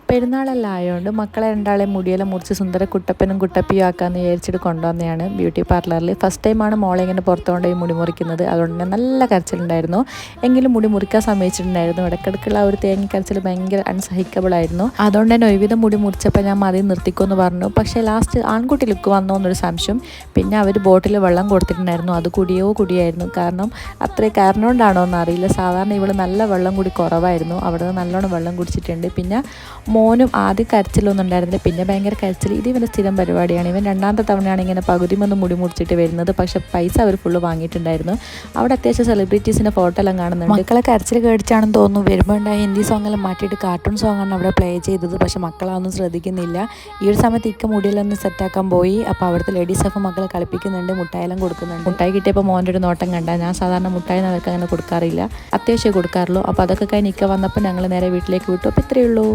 പെരുന്നാളെല്ലാം ആയതുകൊണ്ട് മക്കളെ രണ്ടാളെ മുടിയെല്ലാം മുറിച്ച് സുന്ദര കുട്ടപ്പനും കുട്ടപ്പിയും ആക്കാമെന്ന് വിചാരിച്ചിട്ട് കൊണ്ടുവന്നതാണ് ബ്യൂട്ടി പാർലറിൽ. ഫസ്റ്റ് ടൈമാണ് മോളെ ഇങ്ങനെ പുറത്തു കൊണ്ടുപോയി മുടി മുറിക്കുന്നത്. അതുകൊണ്ട് തന്നെ നല്ല കരച്ചിലുണ്ടായിരുന്നു. എങ്കിലും മുടി മുറിക്കാൻ സമ്മതിച്ചിട്ടുണ്ടായിരുന്നു. ഇടയ്ക്കിടയ്ക്കുള്ള ആ ഒരു തേങ്ങിക്കരച്ചിൽ ഭയങ്കര അൺസഹിക്കബിൾ ആയിരുന്നു. അതുകൊണ്ട് തന്നെ ഒരുവിധം മുടി മുറിച്ചപ്പോൾ ഞാൻ മതി നിർത്തിക്കുമെന്ന് പറഞ്ഞു. പക്ഷേ ലാസ്റ്റ് ആൺകുട്ടി ലുക്ക് വന്നോ എന്നൊരു സംശയം. പിന്നെ അവർ ബോട്ടിൽ വെള്ളം കൊടുത്തിട്ടുണ്ടായിരുന്നു. അത് കുടിയായിരുന്നു. കാരണം കാരണം കൊണ്ടാണോ എന്നറിയില്ല. സാധാരണ ഇവൾ നല്ല വെള്ളം കൂടി കുറവായിരുന്നു. അവിടെ നിന്ന് നല്ലോണം വെള്ളം കുടിച്ചിട്ടുണ്ട്. പിന്നെ മോനും ആദ്യം കരച്ചിലൊന്നും ഉണ്ടായിരുന്നില്ല. പിന്നെ ഭയങ്കര കരച്ചിൽ. ഇത് ഇവൻ്റെ സ്ഥിരം പരിപാടിയാണ്. ഇവൻ രണ്ടാമത്തെ തവണയാണ് ഇങ്ങനെ പകുതിമൊന്ന് മുടി മുറിച്ചിട്ട് വരുന്നത്. പക്ഷേ പൈസ അവർ ഫുള്ള് വാങ്ങിയിട്ടുണ്ടായിരുന്നു. അവിടെ അത്യാവശ്യം സെലിബ്രിറ്റീസിൻ്റെ ഫോട്ടോ എല്ലാം കാണുന്നുണ്ട്. മക്കളെ കരച്ചിൽ കേടിച്ചാണെന്ന് തോന്നുന്നു. വരുമ്പോൾ ഉണ്ടായ ഹിന്ദി സോങ്ങെല്ലാം മാറ്റിയിട്ട് കാർട്ടൂൺ സോങ്ങാണ് അവിടെ പ്ലേ ചെയ്തത്. പക്ഷേ മക്കളൊന്നും ശ്രദ്ധിക്കുന്നില്ല. ഈ ഒരു സമയത്ത് ഇക്ക മുടിയെല്ലാം ഒന്ന് സെറ്റാക്കാൻ പോയി. അപ്പോൾ അവിടുത്തെ ലേഡീസ് ഓഫ് മക്കളെ കളിപ്പിക്കുന്നുണ്ട്, മുട്ടായെല്ലാം കൊടുക്കുന്നുണ്ട്. മുട്ടായി കിട്ടിയപ്പോൾ മോൻ്റെ ഒരു നോട്ടം കണ്ട. ഞാൻ സാധാരണ മുട്ടായി അവർക്ക് അങ്ങനെ കൊടുക്കാറില്ല, അത്യാവശ്യമേ കൊടുക്കാറുള്ളൂ. അപ്പോൾ അതൊക്കെ കഴിഞ്ഞ് ഇക്ക വന്നപ്പോൾ ഞങ്ങൾ നേരെ വീട്ടിലേക്ക് വിട്ടു. അപ്പോൾ ഇത്രയേ ഉള്ളൂ.